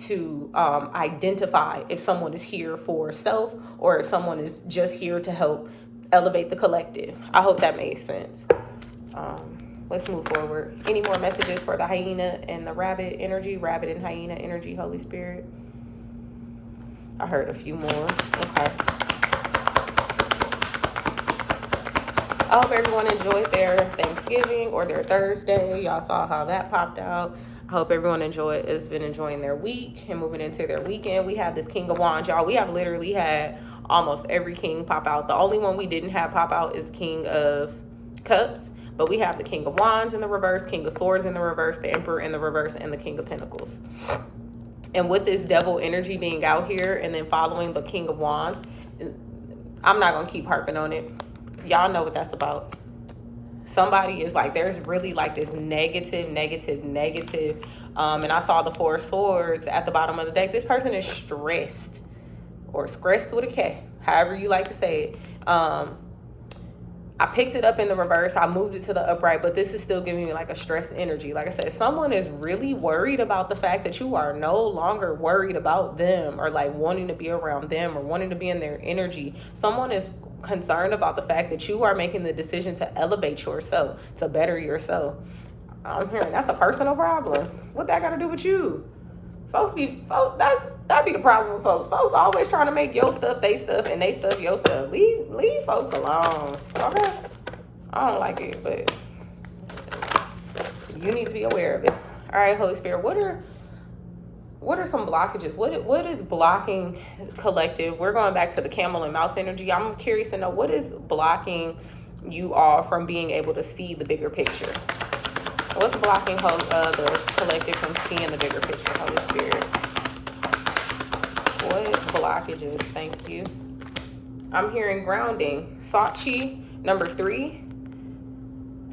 to identify if someone is here for self or if someone is just here to help elevate the collective. I hope that made sense. Let's move forward. Any more messages for the hyena and the rabbit energy? Rabbit and hyena energy, Holy Spirit. I heard a few more. Okay. I hope everyone enjoyed their Thanksgiving or their Thursday. Y'all saw how that popped out. I hope everyone has been enjoying their week and moving into their weekend. We have this King of Wands, y'all. We have literally had almost every king pop out. The only one we didn't have pop out is the King of Cups. But we have the King of Wands in the reverse, King of Swords in the reverse, the Emperor in the reverse, and the King of Pentacles. And with this devil energy being out here and then following the King of Wands, I'm not going to keep harping on it. Y'all know what that's about. Somebody is like, there's really like this negative. And I saw the Four of Swords at the bottom of the deck. This person is stressed, or stressed with a K, however you like to say it. I picked it up in the reverse. I moved it to the upright, but this is still giving me like a stress energy. Like I said, someone is really worried about the fact that you are no longer worried about them, or like wanting to be around them, or wanting to be in their energy. Someone is concerned about the fact that you are making the decision to elevate yourself, to better yourself. I'm hearing that's a personal problem. What that got to do with you? That'd be the problem with folks. Folks always trying to make your stuff they stuff and they stuff your stuff. Leave folks alone. Okay? I don't like it, but you need to be aware of it. All right, Holy Spirit, what are some blockages? What is blocking collective? We're going back to the camel and mouse energy. I'm curious to know, what is blocking you all from being able to see the bigger picture? What's blocking the collective from seeing the bigger picture, Holy Spirit? What blockages? Thank you. I'm hearing grounding. Sachi, number 3.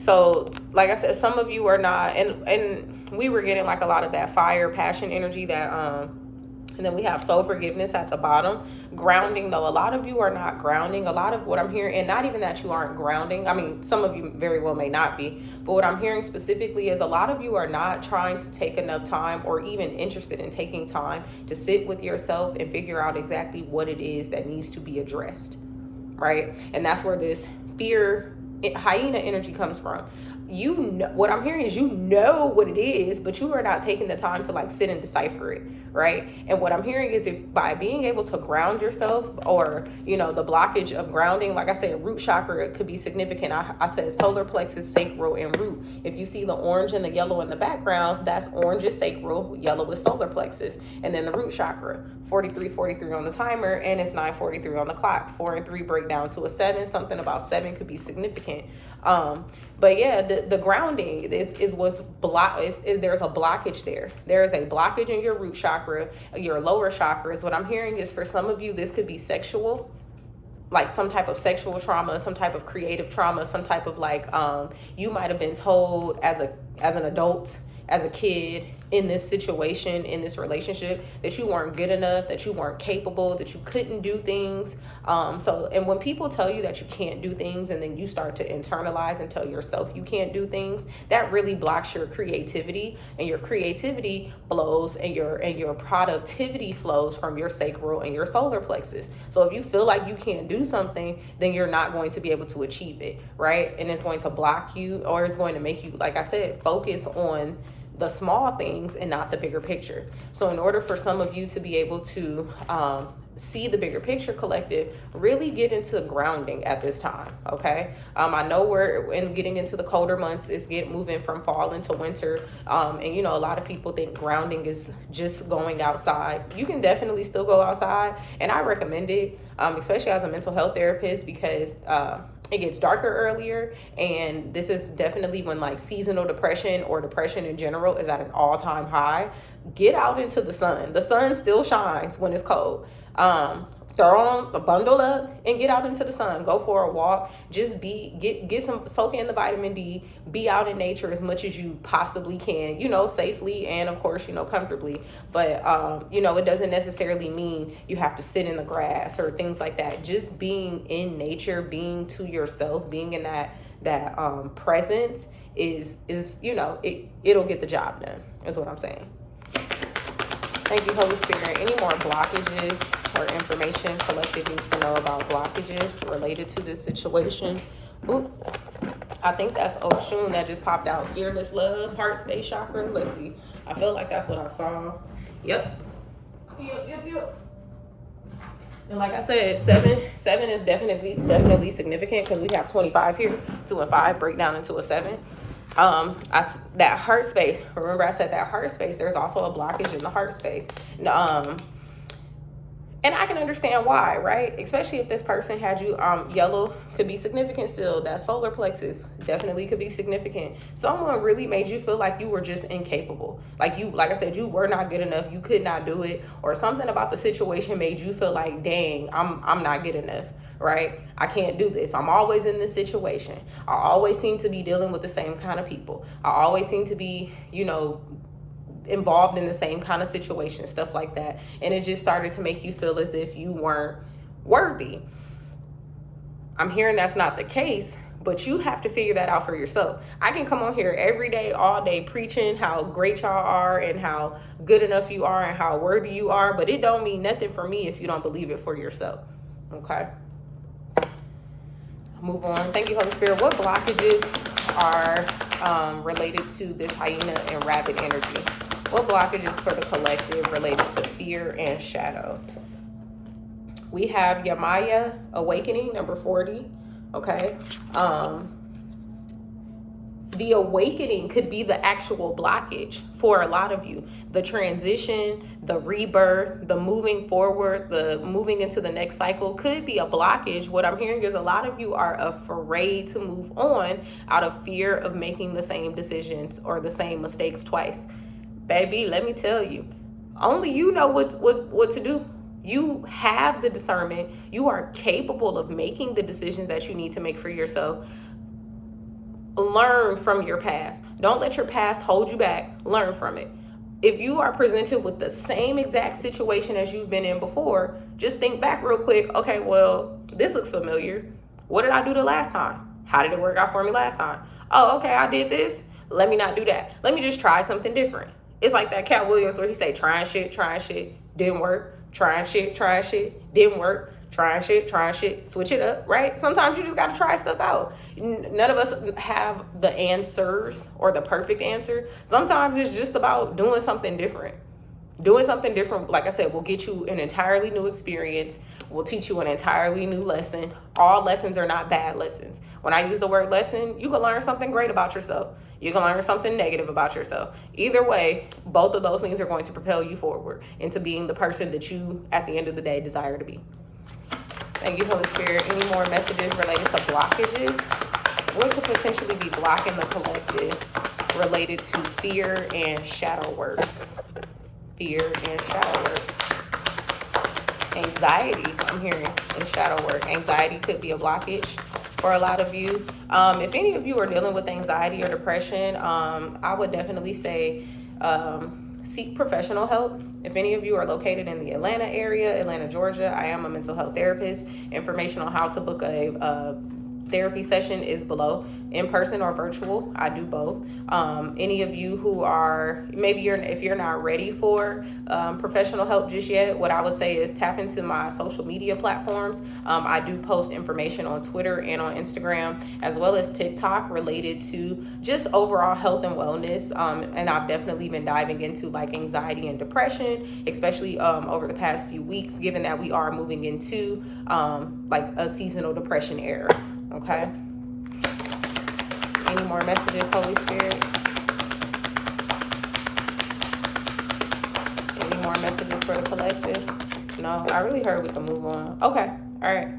So, like I said, some of you are not, and we were getting like a lot of that fire, passion energy that, and then we have soul forgiveness at the bottom. Grounding, though, a lot of you are not grounding. A lot of what I'm hearing, and not even that you aren't grounding. I mean, some of you very well may not be, but what I'm hearing specifically is a lot of you are not trying to take enough time, or even interested in taking time to sit with yourself and figure out exactly what it is that needs to be addressed, right? And that's where this fear, hyena energy comes from. You know, what I'm hearing is, you know what it is, but you are not taking the time to like sit and decipher it, right? And what I'm hearing is, if by being able to ground yourself, or the blockage of grounding, like I said, root chakra, it could be significant. I said solar plexus, sacral, and root. If you see the orange and the yellow in the background, that's orange is sacral, yellow is solar plexus, and then the root chakra. 43 on the timer, and it's 9:43 on the clock. 4 and 3 break down to a 7. Something about 7 could be significant. But yeah, the grounding is what's there's a blockage there. There is a blockage in your root chakra, your lower chakras. What I'm hearing is, for some of you, this could be sexual, like some type of sexual trauma, some type of creative trauma, some type of like, you might have been told as an adult, as a kid, in this situation, in this relationship, that you weren't good enough, that you weren't capable, that you couldn't do things. And when people tell you that you can't do things, and then you start to internalize and tell yourself you can't do things, that really blocks your creativity, and your creativity flows, and your productivity flows from your sacral and your solar plexus. So if you feel like you can't do something, then you're not going to be able to achieve it, right? And it's going to block you, or it's going to make you, like I said, focus on the small things and not the bigger picture. So in order for some of you to be able to see the bigger picture, collective, really get into grounding at this time. Okay. I know we're getting into the colder months. It's moving from fall into winter. And you know, a lot of people think grounding is just going outside. You can definitely still go outside, and I recommend it, especially as a mental health therapist, because it gets darker earlier, and this is definitely when like seasonal depression or depression in general is at an all-time high. Get out into the sun. The sun still shines when it's cold. Throw on a bundle up and get out into the sun. Go for a walk. Just get some, soak in the vitamin D. Be out in nature as much as you possibly can, you know, safely and of course, you know, comfortably. But you know, it doesn't necessarily mean you have to sit in the grass or things like that. Just being in nature, being to yourself, being in that presence is you know, it'll get the job done, is what I'm saying. Thank you, Holy Spirit. Any more blockages or information collective needs to know about blockages related to this situation? Oop. I think that's Oshun that just popped out. Fearless love, Heartspace chakra. Let's see. I feel like that's what I saw. Yep. And like I said, seven is definitely significant, because we have 25 here. 2 and 5 break down into a 7. That heart space, remember I said that heart space, there's also a blockage in the heart space. And I can understand why, right? Especially if this person had you, yellow could be significant still. That solar plexus definitely could be significant. Someone really made you feel like you were just incapable. Like I said, you were not good enough. You could not do it, or something about the situation made you feel like, dang, I'm not good enough. Right? I can't do this. I'm always in this situation. I always seem to be dealing with the same kind of people. I always seem to be, you know, involved in the same kind of situation, stuff like that. And it just started to make you feel as if you weren't worthy. I'm hearing that's not the case, but you have to figure that out for yourself. I can come on here every day, all day, preaching how great y'all are and how good enough you are and how worthy you are, but it don't mean nothing for me if you don't believe it for yourself. Okay? Move on. Thank you, Holy Spirit. What blockages are related to this hyena and rabbit energy? What blockages for the collective related to fear and shadow? We have Yamaya awakening, number 40. Okay. The awakening could be the actual blockage for a lot of you. The transition, the rebirth, the moving forward, the moving into the next cycle could be a blockage. What I'm hearing is a lot of you are afraid to move on out of fear of making the same decisions or the same mistakes twice. Baby, let me tell you, only you know what to do. You have the discernment. You are capable of making the decisions that you need to make for yourself. Learn from your past. Don't let your past hold you back. Learn from it. If you are presented with the same exact situation as you've been in before, just think back real quick. Okay, well, this looks familiar. What did I do the last time? How did it work out for me last time? Oh, okay, I did this. Let me not do that. Let me just try something different. It's like that Cat Williams where he say, trying shit, didn't work. Trying shit, didn't work. Trying shit, switch it up, right? Sometimes you just got to try stuff out. None of us have the answers or the perfect answer. Sometimes it's just about doing something different. Doing something different, like I said, will get you an entirely new experience, will teach you an entirely new lesson. All lessons are not bad lessons. When I use the word lesson, you can learn something great about yourself. You can learn something negative about yourself. Either way, both of those things are going to propel you forward into being the person that you, at the end of the day, desire to be. Thank you, Holy Spirit. Any more messages related to blockages? What could potentially be blocking the collective related to fear and shadow work? Fear and shadow work. Anxiety, I'm hearing, in shadow work. Anxiety could be a blockage for a lot of you. If any of you are dealing with anxiety or depression, I would definitely say seek professional help. If any of you are located in the Atlanta area, Atlanta, Georgia, I am a mental health therapist. Information on how to book a therapy session is below, in person or virtual. I do both. Any of you who are, maybe if you're not ready for professional help just yet, what I would say is tap into my social media platforms. I do post information on Twitter and on Instagram, as well as TikTok, related to just overall health and wellness. And I've definitely been diving into like anxiety and depression, especially over the past few weeks, given that we are moving into like a seasonal depression era. Okay. Any more messages, Holy Spirit? Any more messages for the collective? No, I really heard we can move on. Okay. All right.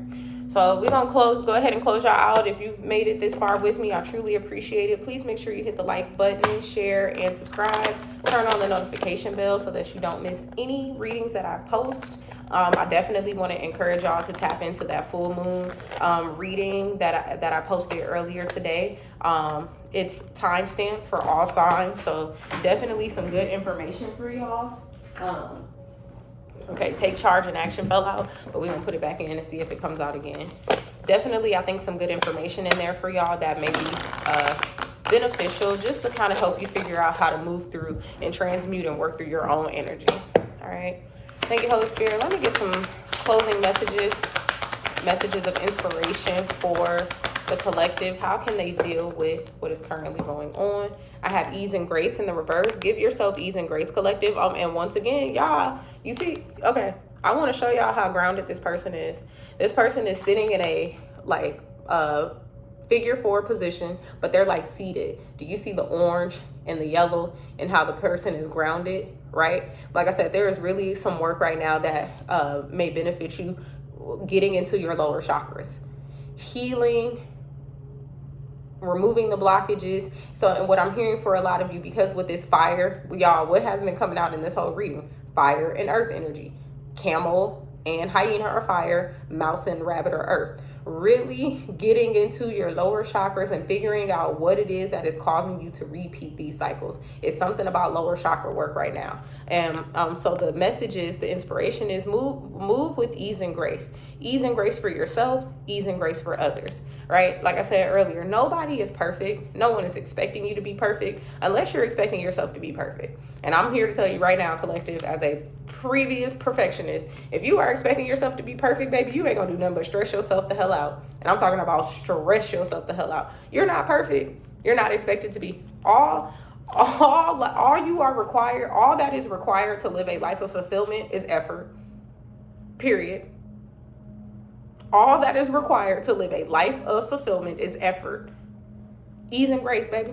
So we're going to go ahead and close y'all out. If you've made it this far with me, I truly appreciate it. Please make sure you hit the like button, share, and subscribe. Turn on the notification bell so that you don't miss any readings that I post. I definitely want to encourage y'all to tap into that full moon reading that I posted earlier today. It's timestamped for all signs, so definitely some good information for y'all. Okay, take charge and action fell out, but we're gonna put it back in and see if it comes out again. Definitely, I think some good information in there for y'all that may be beneficial, just to kind of help you figure out how to move through and transmute and work through your own energy. All right. Thank you, Holy Spirit. Let me get some closing messages of inspiration for the collective. How can they deal with what is currently going on? I have ease and grace in the reverse. Give yourself ease and grace, collective. And once again, y'all, you see, okay, I want to show y'all how grounded this person is. This person is sitting in a figure 4 position, but they're like seated. Do you see the orange and the yellow and how the person is grounded, right? Like I said, there is really some work right now that may benefit you getting into your lower chakras, healing, removing the blockages. So, and what I'm hearing for a lot of you, because with this fire, y'all, what has been coming out in this whole reading? Fire and earth energy. Camel and hyena are fire, mouse and rabbit are earth. Really getting into your lower chakras and figuring out what it is that is causing you to repeat these cycles. It's something about lower chakra work right now. And so the message is, the inspiration is move with ease and grace. Ease and grace for yourself, ease and grace for others, right? Like I said earlier, nobody is perfect. No one is expecting you to be perfect unless you're expecting yourself to be perfect. And I'm here to tell you right now, collective, as a previous perfectionist, if you are expecting yourself to be perfect, baby, you ain't gonna do nothing but stress yourself the hell out. And I'm talking about stress yourself the hell out. You're not perfect. You're not expected to be. All you are required, all that is required to live a life of fulfillment is effort. Period. All that is required to live a life of fulfillment is effort. Ease and grace, baby.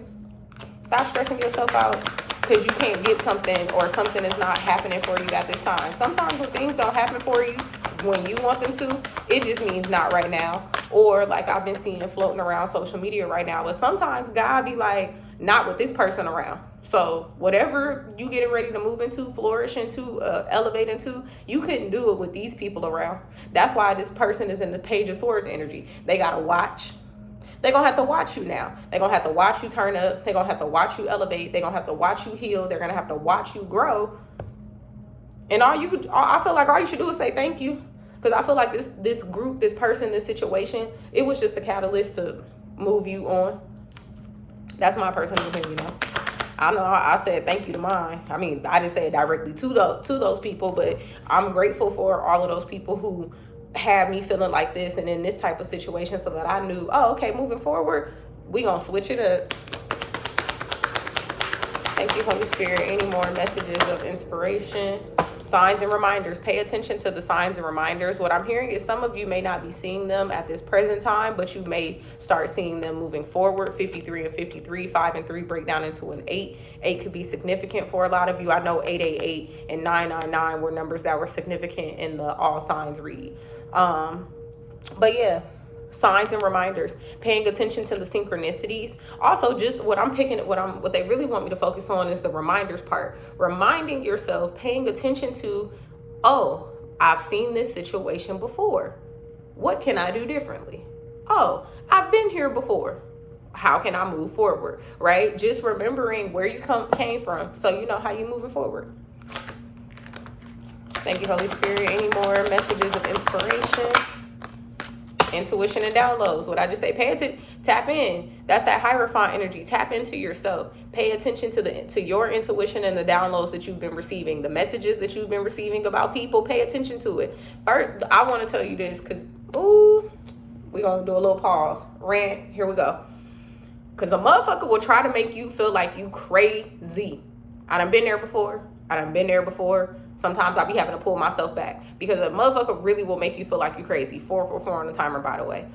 Stop stressing yourself out because you can't get something, or something is not happening for you at this time. Sometimes when things don't happen for you when you want them to, it just means not right now. Or like I've been seeing floating around social media right now, but sometimes God be like, not with this person around. So whatever you getting ready to move into, flourish into, elevate into, you couldn't do it with these people around. That's why this person is in the Page of Swords energy. They got to watch. They're going to have to watch you now. They're going to have to watch you turn up. They're going to have to watch you elevate. They're going to have to watch you heal. They're going to have to watch you grow. And I feel like all you should do is say thank you. Because I feel like this group, this person, this situation, it was just a catalyst to move you on. That's my personal opinion, I know I said thank you to mine. I mean, I didn't say it directly to those people, but I'm grateful for all of those people who had me feeling like this and in this type of situation, so that I knew, oh, okay, moving forward, we gonna switch it up. Thank you, Holy Spirit. Any more messages of inspiration? Signs and reminders. Pay attention to the signs and reminders. What I'm hearing is some of you may not be seeing them at this present time, but you may start seeing them moving forward. 53 and 53, 5 and 3 break down into an 8. 8 could be significant for a lot of you. I know 888 and 999 were numbers that were significant in the all signs read. But yeah, signs and reminders, paying attention to the synchronicities. Also, just what they really want me to focus on is the reminders part. Reminding yourself, paying attention to, oh, I've seen this situation before. What can I do differently? Oh, I've been here before. how can I move forward, right? Just remembering where you came from, so you know how you're moving forward. Thank you, Holy Spirit. Any more messages of inspiration, intuition, and downloads? What I just say, pay attention, tap in. That's that Hierophant energy. Tap into yourself. Pay attention to your intuition and the downloads that you've been receiving, the messages that you've been receiving about people. Pay attention to it. First, I want to tell you this because, we're going to do a little pause. Rant. Here we go. Because a motherfucker will try to make you feel like you crazy. I done been there before. Sometimes I be having to pull myself back because a motherfucker really will make you feel like you crazy. 444 on the timer, by the way.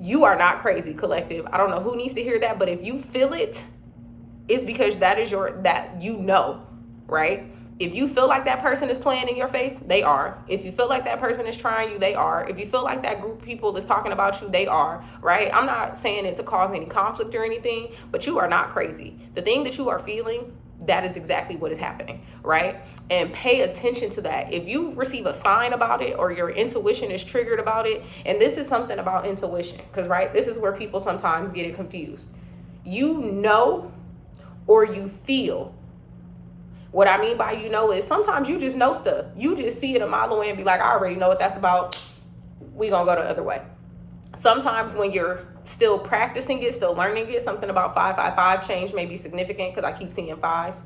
You are not crazy, collective. I don't know who needs to hear that, but if you feel it, it's because that is right? If you feel like that person is playing in your face, they are. If you feel like that person is trying you, they are. If you feel like that group of people is talking about you, they are, right? I'm not saying it to cause any conflict or anything, but you are not crazy. The thing that you are feeling, that is exactly what is happening, right? And pay attention to that. If you receive a sign about it or your intuition is triggered about it, and this is something about intuition, because, right, this is where people sometimes get it confused. You know or you feel. What I mean by you know is sometimes you just know stuff. You just see it a mile away and be like, I already know what that's about. We gonna go the other way. Sometimes when you're still practicing it, still learning it, something about 555 change may be significant because I keep seeing fives.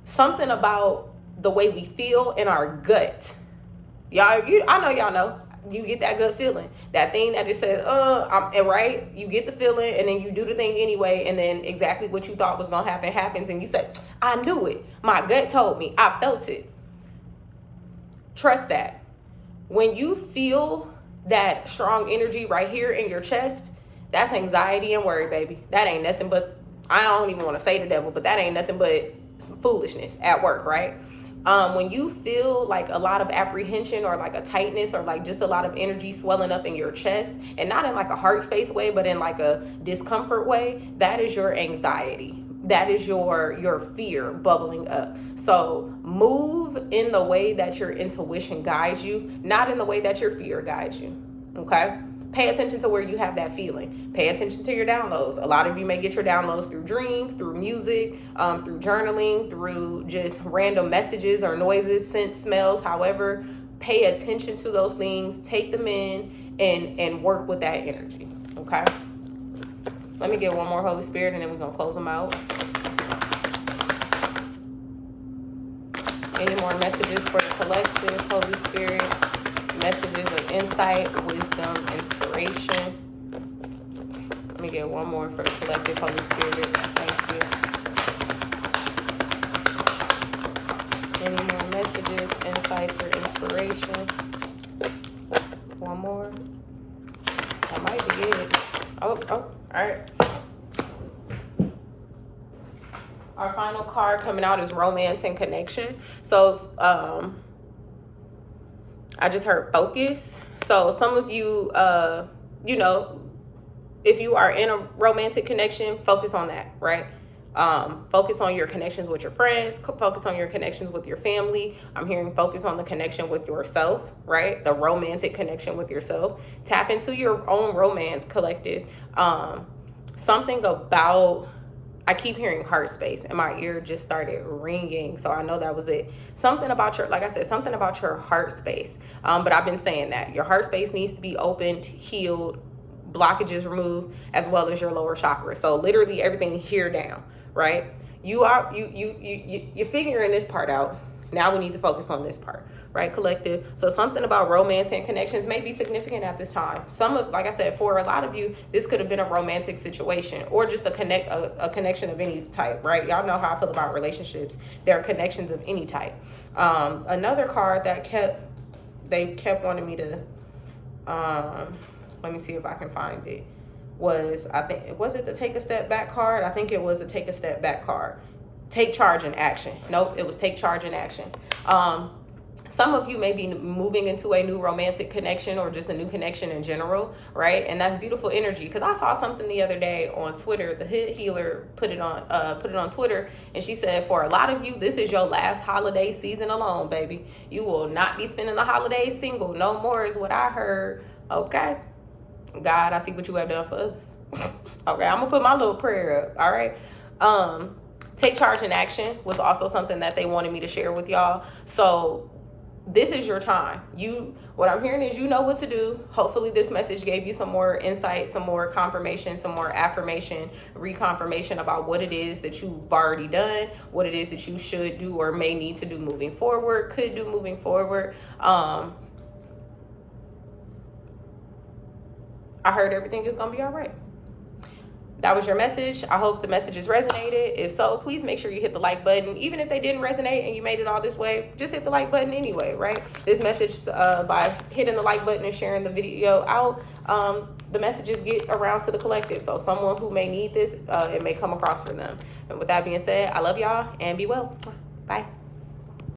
Something about the way we feel in our gut. I know y'all know. You get that gut feeling, that thing that just says, right? You get the feeling and then you do the thing anyway, and then exactly what you thought was gonna happen happens, and you say, I knew it. My gut told me. I felt it. Trust that. When you feel that strong energy right here in your chest, that's anxiety and worry, baby. That ain't nothing but, I don't even want to say the devil, but that ain't nothing but some foolishness at work, right? When you feel like a lot of apprehension or like a tightness or like just a lot of energy swelling up in your chest, and not in like a heart space way, but in like a discomfort way, that is your anxiety. That is your fear bubbling up. So move in the way that your intuition guides you, not in the way that your fear guides you. Okay? Pay attention to where you have that feeling. Pay attention to your downloads. A lot of you may get your downloads through dreams, through music, through journaling, through just random messages or noises, scents, smells, however. Pay attention to those things. Take them in and work with that energy. Okay? Let me get one more Holy Spirit and then we're going to close them out. Any more messages for the collective, Holy Spirit? Messages of insight, wisdom, inspiration. Let me get one more for the collective, Holy Spirit. Thank you. Any more messages, insights, or inspiration? One more. That might be it. Oh, all right. Our final card coming out is romance and connection. So, I just heard focus. So some of you, if you are in a romantic connection, focus on that, right? Focus on your connections with your friends, focus on your connections with your family. I'm hearing focus on the connection with yourself, right? The romantic connection with yourself. Tap into your own romance, collective. Something about, I keep hearing Heartspace and my ear just started ringing. So I know that was it. Something about your, like I said, something about your heart space. But I've been saying that your heart space needs to be opened, healed, blockages removed, as well as your lower chakra. So literally everything here down, right? You're figuring this part out. Now we need to focus on this part, right, collective? So something about romance and connections may be significant at this time. Like I said, for a lot of you, this could have been a romantic situation or just a connection of any type, right? Y'all know how I feel about relationships. There are connections of any type. Another card that they kept wanting me to, let me see if I can find it, was it the take a step back card? I think it was the take a step back card. Take charge and action. Nope, it was take charge and action. Some of you may be moving into a new romantic connection or just a new connection in general, right? And that's beautiful energy. Because I saw something the other day on Twitter. The Hood Healer put it on Twitter, and she said, for a lot of you, this is your last holiday season alone, baby. You will not be spending the holidays single. No more is what I heard. Okay, God, I see what you have done for us. Okay, I'm gonna put my little prayer up. All right. Take charge in action was also something that they wanted me to share with y'all. So this is your time. What I'm hearing is you know what to do. Hopefully this message gave you some more insight, some more confirmation, some more affirmation, reconfirmation about what it is that you've already done, what it is that you should do or may need to do moving forward, could do moving forward. I heard everything is gonna be all right. That was your message. I hope the messages resonated. If so, please make sure you hit the like button. Even if they didn't resonate and you made it all this way, just hit the like button anyway, right? This message, by hitting the like button and sharing the video out, the messages get around to the collective. So someone who may need this, it may come across for them. And with that being said, I love y'all and be well. Bye.